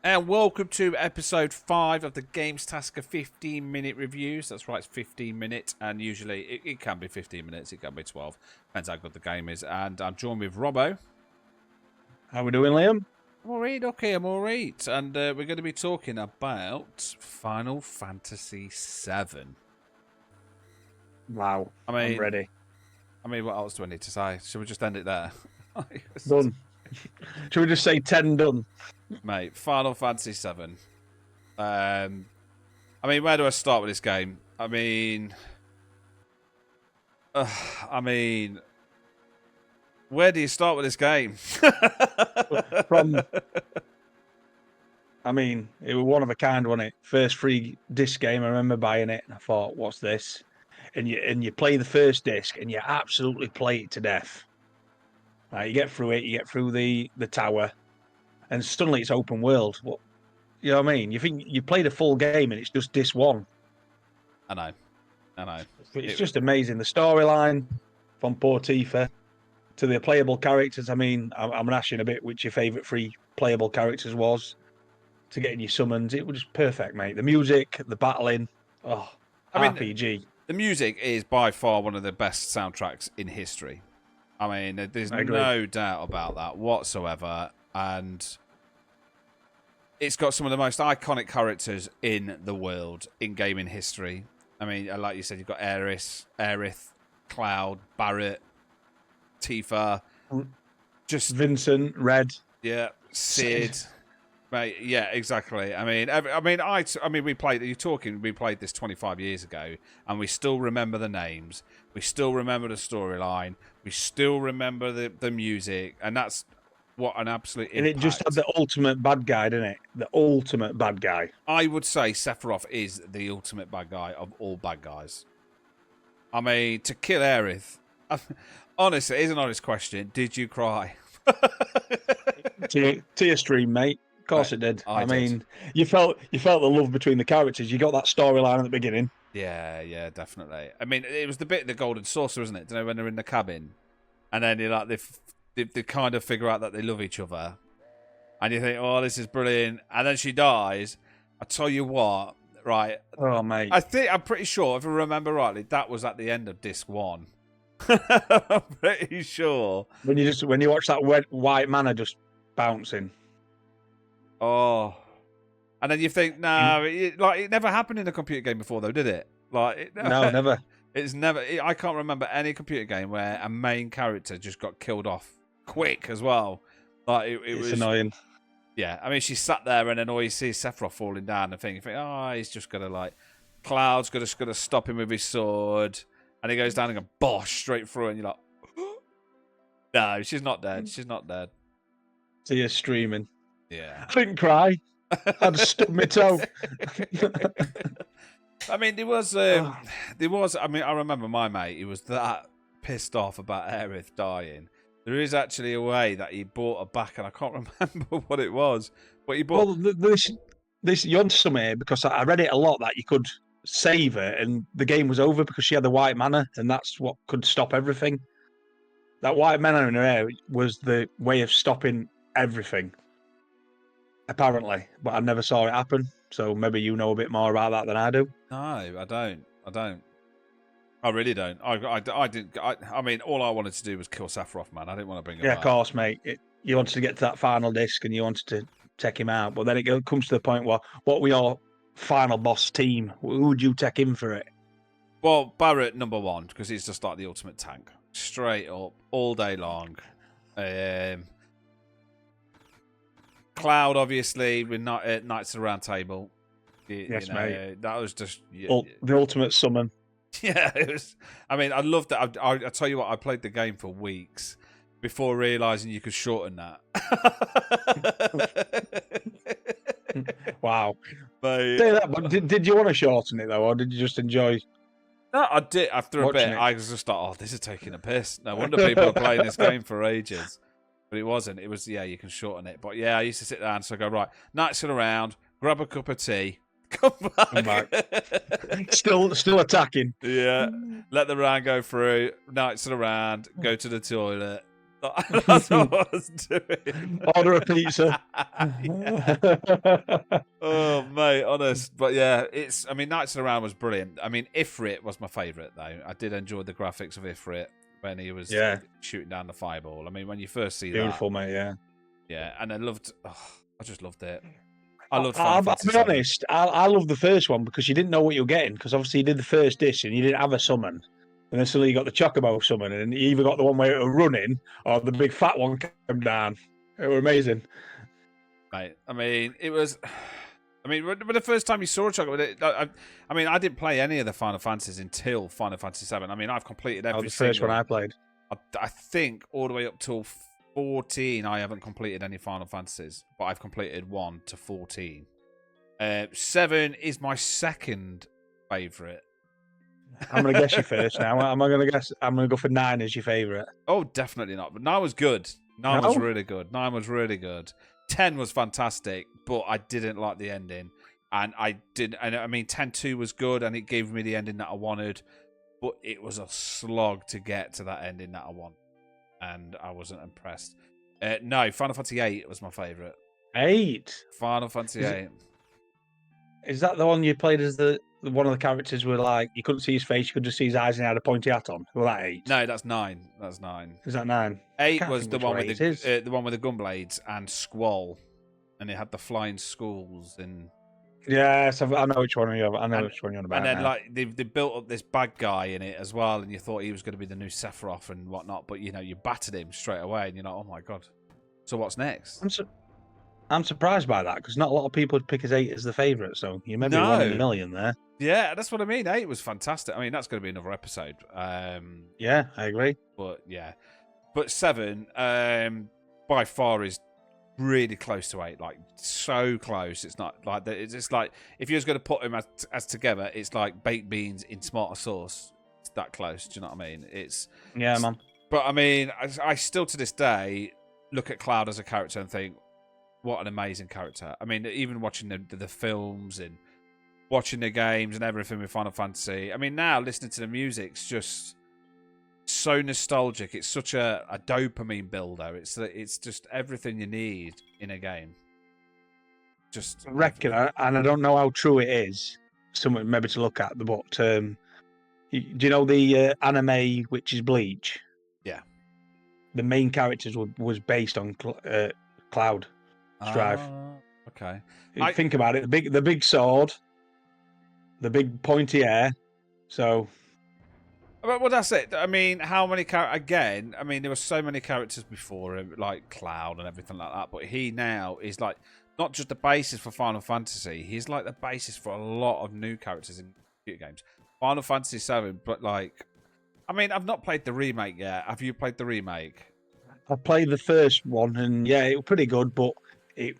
And welcome to episode 5 of the Games Tasker 15-minute reviews. That's right, it's 15 minutes, and usually it can be 15 minutes, it can be 12. Depends how good the game is. And I'm joined with Robbo. How we doing, Liam? I'm alright, okay, I'm alright. And we're going to be talking about Final Fantasy VII. Wow, I'm ready. I mean, what else do I need to say? Should we just end it there? Done. Should we just say 10 done? Mate, Final Fantasy VII. I mean, where do I start with this game? I mean, where do you start with this game? It was one of a kind, wasn't it? First free disc game, I remember buying it, and I thought, what's this? And you play the first disc, and you absolutely play it to death. You get through it, you get through the tower, and suddenly it's open world. What, you know what I mean? You think you played a full game, and it's just disc one. I know. It's just amazing. The storyline from poor Tifa to the playable characters. I mean, I'm going to ask you in a bit which your favourite free playable characters was. To getting your summons, it was just perfect, mate. The music, the battling, RPG. The music is by far one of the best soundtracks in history. I mean, there's no doubt about that whatsoever. And it's got some of the most iconic characters in the world, in gaming history. I mean, like you said, you've got Aerith, Cloud, Barret, Tifa, just Vincent, Red. Yeah, Sid. Mate, yeah, exactly. We played. We played this 25 years ago, and we still remember the names. We still remember the storyline. We still remember the music, and that's what an absolute. And it just had the ultimate bad guy, didn't it? The ultimate bad guy. I would say Sephiroth is the ultimate bad guy of all bad guys. I mean, to kill Aerith. Honestly, it is an honest question. Did you cry? to your stream, mate. Of course it did. I mean, you felt the love between the characters. You got that storyline at the beginning. Yeah, definitely. I mean, it was the bit of the Golden Saucer, isn't it? Do you know, when they're in the cabin, and then you're like, they kind of figure out that they love each other, and you think, oh, this is brilliant. And then she dies. I tell you what, right? Oh, mate. I'm pretty sure, if I remember rightly, that was at the end of disc 1. I'm pretty sure. When you watch that white mana just bouncing. Oh, and then you think, it never happened in a computer game before, though, did it? No, never. It's never. I can't remember any computer game where a main character just got killed off quick as well. It's was annoying. Yeah, I mean, she sat there, and then all you see is Sephiroth falling down, and you think, oh, he's just gonna Cloud's gonna stop him with his sword, and he goes down and goes bosh straight through, and you're like, no, she's not dead. She's not dead. So you're streaming. Yeah. I didn't cry. I'd stubbed my toe. I mean, there was. I mean, I remember my mate. He was that pissed off about Aerith dying. There is actually a way that he brought her back, and I can't remember what it was. But he brought. Well, this you're onto something here, because I read it a lot that you could save her, and the game was over because she had the white mana, and that's what could stop everything. That white mana in her hair was the way of stopping everything. Apparently, but I never saw it happen. So maybe you know a bit more about that than I do. No, I don't. I really don't. I didn't. I mean, all I wanted to do was kill Sephiroth, man. I didn't want to bring him back. Yeah, of course, mate. You wanted to get to that final disc, and you wanted to take him out. But then it comes to the point where, what were your final boss team? Who would you take in for it? Well, Barret, number 1, because he's just like the ultimate tank. Straight up, all day long. Cloud, obviously, with Knights of the Round Table. Yes, mate. That was just the ultimate summon. Yeah, it was. I mean, I loved it. I tell you what, I played the game for weeks before realizing you could shorten that. Wow. Mate. Say that, but did you want to shorten it though, or did you just enjoy? No, I did. After a bit, I was just like, "Oh, this is taking a piss." No wonder people are playing this game for ages. But it wasn't. It was, you can shorten it. But yeah, I used to sit there and go, right, Knights around, grab a cup of tea, come back. Still attacking. Yeah. Let the round go through, Knights around, go to the toilet, That's what I was doing. Order a pizza. Oh, mate, honest. But yeah, I mean, Knights of the Round was brilliant. I mean, Ifrit was my favourite, though. I did enjoy the graphics of Ifrit when he was shooting down the fireball. I mean, when you first see Beautiful, that. mate, yeah. Yeah, and I just loved it. I loved I'll Final be Fantasy VII. honest, I love the first one because you didn't know what you were getting, because obviously you did the first disc and you didn't have a summon. And then suddenly you got the Chocobo summon, and you either got the one where it was running or the big fat one came down. It was amazing. Mate, I mean, it was... I mean, when the first time you saw a Chocobo... I mean, I didn't play any of the Final Fantasies until Final Fantasy VII. I mean, I've completed every the first one I played. I think all the way up till 14, I haven't completed any Final Fantasies, but I've completed 1 to 14. 7 is my second favourite. I'm going to guess you first now. I'm going to go for 9 as your favourite. Oh, definitely not. But 9 was good. 9 was really good. 9 was really good. 10 was fantastic, but I didn't like the ending. And I 10-2 was good, and it gave me the ending that I wanted, but it was a slog to get to that ending that I want. And I wasn't impressed. No, Final Fantasy VIII was my favourite. 8? Final Fantasy VIII. Is that the one you played as one of the characters were like, you couldn't see his face, you could just see his eyes and he had a pointy hat on? Was that 8? No, that's 9. That's 9. Is that 9? 8 was the one with the one with the gunblades and Squall. And it had the flying skulls and... Yes, I know which one you're on about. And then like they built up this bad guy in it as well, and you thought he was going to be the new Sephiroth and whatnot, but you battered him straight away, and you're like, oh my god. So what's next? I'm surprised by that, because not a lot of people would pick his 8 as the favourite, so you may be 1 in a million there. Yeah, that's what I mean. 8 was fantastic. I mean, that's going to be another episode. Yeah, I agree. But yeah, but 7 by far is really close to 8, like so close. It's not like that. It's just like if you was going to put them as together, it's like baked beans in tomato sauce. It's that close. Do you know what I mean? Man. But I mean, I still to this day look at Cloud as a character and think, what an amazing character. I mean, even watching the films and watching the games and everything with Final Fantasy. I mean, now listening to the music's just so nostalgic. It's such a dopamine builder. It's just everything you need in a game. Just I reckon, and I don't know how true it is. Something maybe to look at. But do you know the anime which is Bleach? Yeah. The main characters was based on Cloud Strife. Okay. Think about it. The big sword, the big pointy hair. So. Well, that's it. I mean, how many again? I mean, there were so many characters before him, like Cloud and everything like that. But he now is like not just the basis for Final Fantasy. He's like the basis for a lot of new characters in video games. Final Fantasy VII, but like, I mean, I've not played the remake yet. Have you played the remake? I played the first one, and yeah, it was pretty good, but it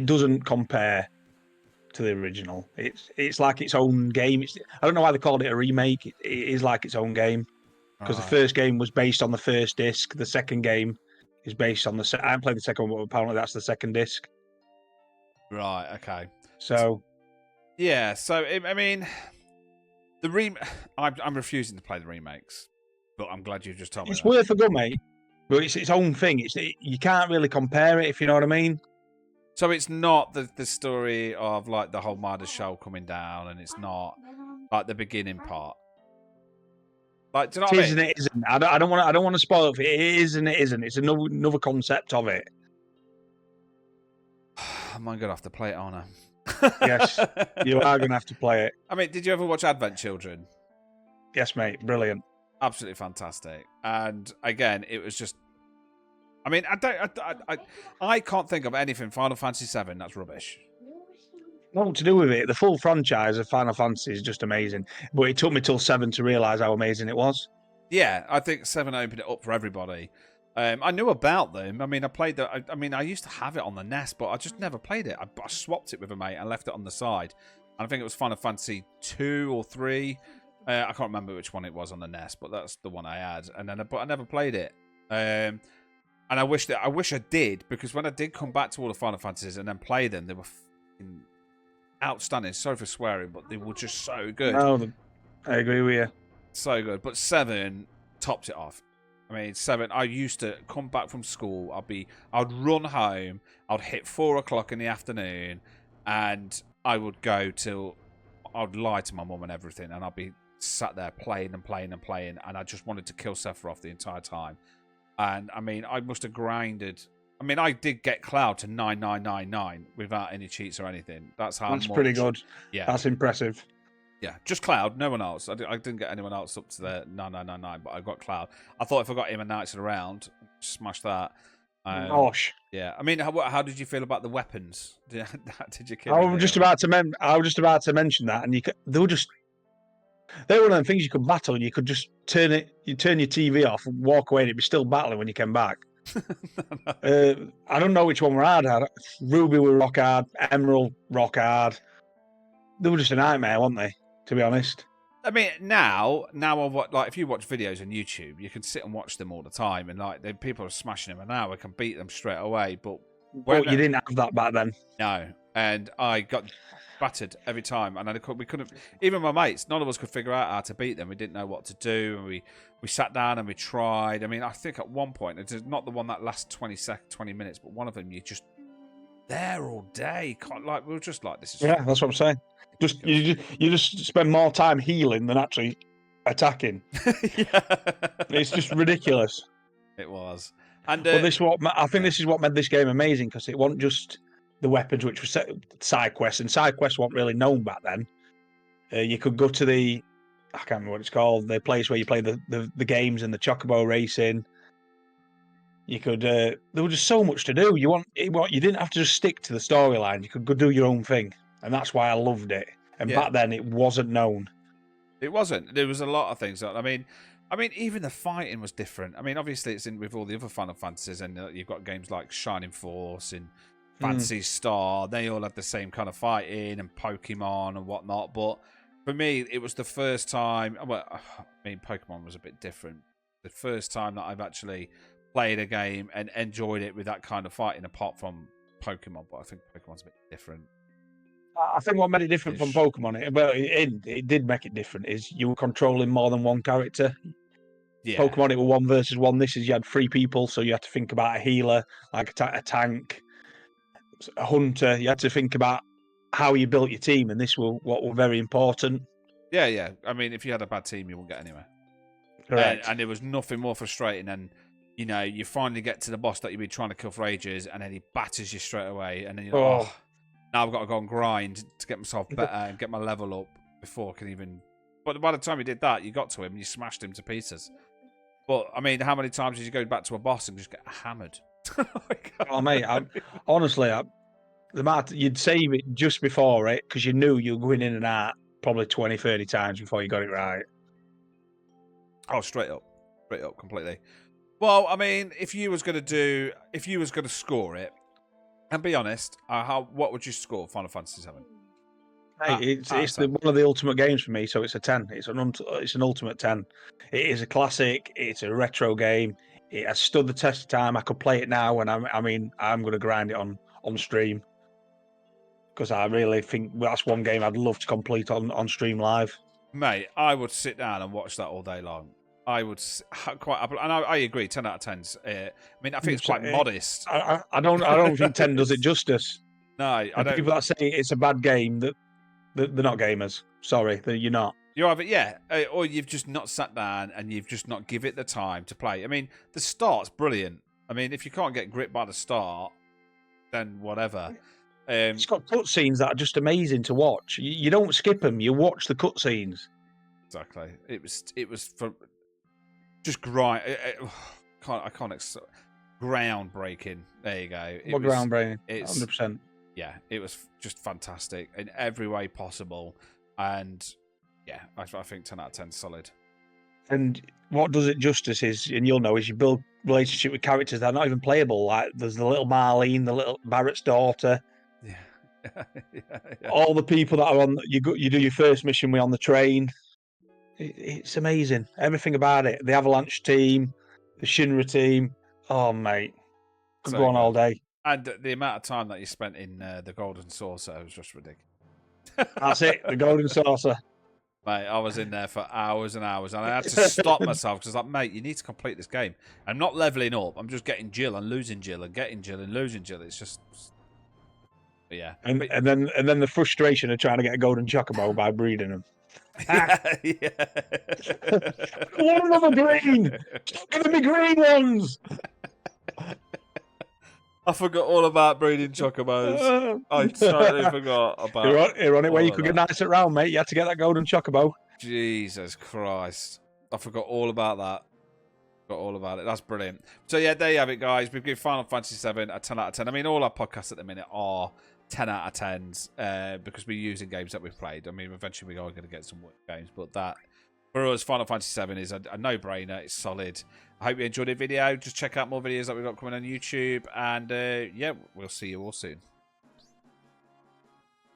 doesn't compare to the original. It's like its own game. I don't know why they called it a remake. It is like its own game, because the first game was based on the first disc. The second game is based on I haven't played the second one, but apparently that's the second disc. Right. Okay. So. Yeah. So I mean, I'm refusing to play the remakes, but I'm glad you just told me. It's worth a go, mate. But it's its own thing. You can't really compare it, if you know what I mean. So it's not the story of like the whole Midas shell coming down, and it's not like the beginning part. Like, do you know what I mean? It isn't. I don't want to spoil it. It is and it isn't. It's another concept of it. Am I gonna have to play it, Anna? Yes, you are gonna have to play it. I mean, did you ever watch Advent Children? Yes, mate. Brilliant. Absolutely fantastic. And again, it was just. I mean, I can't think of anything Final Fantasy VII that's rubbish. Nothing to do with it. The full franchise of Final Fantasy is just amazing. But it took me till 7 to realise how amazing it was. Yeah, I think 7 opened it up for everybody. I knew about them. I mean, I used to have it on the NES, but I just never played it. I swapped it with a mate and left it on the side. And I think it was Final Fantasy 2 or 3. I can't remember which one it was on the NES, but that's the one I had. But I never played it. And I wish I did, because when I did come back to all the Final Fantasies and then play them, they were outstanding. Sorry for swearing, but they were just so good. No, I agree with you. So good. But 7 topped it off. I mean, 7. I used to come back from school. I'd run home. I'd hit 4 o'clock in the afternoon, and I would go till I'd lie to my mum and everything, and I'd be sat there playing, and I just wanted to kill Sephiroth the entire time. And I mean, I must have grinded. I mean, I did get Cloud to 9999 without any cheats or anything. That's That's pretty good. Yeah, that's impressive. Yeah, just Cloud, no one else. I didn't get anyone else up to the 9999, but I got Cloud. I thought if I got him a Knights of the Round, smash that. Gosh. Yeah, I mean, how did you feel about the weapons? Did you kill? I was just about to mention that, and they were one of them things you could battle, and you could just turn your TV off and walk away, and it'd be still battling when you came back. I don't know which one were hard. Ruby were rock hard, Emerald rock hard. They were just a nightmare, weren't they? To be honest. I mean, now like if you watch videos on YouTube, you can sit and watch them all the time, and like people are smashing them, and now I can beat them straight away. But you didn't have that back then. No, and I got battered every time, and we couldn't. Even my mates, none of us could figure out how to beat them. We didn't know what to do, and we sat down and we tried. I mean, I think at one point, it's not the one that lasts 20 minutes, but one of them, you're just there all day. Like we were just like, this is. Yeah, that's what I'm saying. You just spend more time healing than actually attacking. Yeah. It's just ridiculous. It was. And but this is what made this game amazing, because it wasn't just the weapons, which were side quests, and side quests weren't really known back then. You could go to I can't remember what it's called, the place where you play the games and the chocobo racing. You could there was just so much to do. You didn't have to just stick to the storyline. You could go do your own thing. And that's why I loved it. And back then, it wasn't known. It wasn't. There was a lot of things. I mean, even the fighting was different. I mean, obviously, it's in with all the other Final Fantasies, and you've got games like Shining Force and Phantasy Star. They all had the same kind of fighting, and Pokemon and whatnot. But for me, it was the first time. Well, I mean, Pokemon was a bit different. The first time that I've actually played a game and enjoyed it with that kind of fighting, apart from Pokemon. But I think Pokemon's a bit different. I think what made it different from Pokemon, it did make it different, is you were controlling more than one character. Yeah. Pokemon, it was 1 versus 1. This is you had 3 people, so you had to think about a healer, like a tank, a hunter. You had to think about how you built your team, and this was what were very important. Yeah. I mean, if you had a bad team, you wouldn't get anywhere. Correct. And there was nothing more frustrating than, you finally get to the boss that you've been trying to kill for ages, and then he batters you straight away, and then you're like, now I've got to go and grind to get myself better and get my level up before I can even... But by the time you did that, you got to him and you smashed him to pieces. But, I mean, how many times did you go back to a boss and just get hammered? Oh, mate, honestly, you'd save it just before it, because you knew you were going in and out probably 20, 30 times before you got it right. Oh, straight up completely. Well, I mean, if you was going to score it, and be honest, what would you score Final Fantasy VII? Hey, it's one of the ultimate games for me, so it's a 10. It's an ultimate 10. It is a classic. It's a retro game. It has stood the test of time. I could play it now, and I'm going to grind it on stream, because I really think that's one game I'd love to complete on stream live. Mate, I would sit down and watch that all day long. I would and I agree. 10 out of 10's. I mean, I think it's quite modest. I don't think 10 does it justice. No, I don't. People that say it's a bad game, they're not gamers. Sorry, you're not. You're either, yeah, or you've just not sat down and you've just not give it the time to play. I mean, the start's brilliant. I mean, if you can't get gripped by the start, then whatever. It's got cutscenes that are just amazing to watch. You don't skip them. You watch the cutscenes. Exactly. It was for just grind. Groundbreaking. There you go. Groundbreaking? 100%. Yeah, it was just fantastic in every way possible, and yeah, I think 10 out of 10 solid. And what does it justice is, and you'll know, is you build relationship with characters that are not even playable. Like there's the little Marlene, the little Barrett's daughter. Yeah. All the people that are on you do your first mission with on the train. It's amazing. Everything about it. The Avalanche team, the Shinra team. Oh, mate. Could go on all day. And the amount of time that you spent in the Golden Saucer was just ridiculous. That's it. The Golden Saucer. Mate, I was in there for hours and hours, and I had to stop myself because, like, mate, you need to complete this game. I'm not leveling up. I'm just getting Jill and losing Jill and getting Jill and losing Jill. It's just, yeah. And then the frustration of trying to get a golden chocobo by breeding them. Yeah. One another green. Stop giving me green ones. I forgot all about breeding chocobos. I totally forgot about. You're on it where you could that. get nice at round, mate. You had to get that golden chocobo. Jesus Christ! I forgot all about that. Forgot all about it. That's brilliant. So yeah, there you have it, guys. We've given Final Fantasy VII a 10 out of 10. I mean, all our podcasts at the minute are 10 out of 10s because we're using games that we've played. I mean, eventually we are going to get some work games, but that for us, Final Fantasy VII is a no-brainer. It's solid. I hope you enjoyed the video. Just check out more videos that we've got coming on YouTube, and yeah, we'll see you all soon.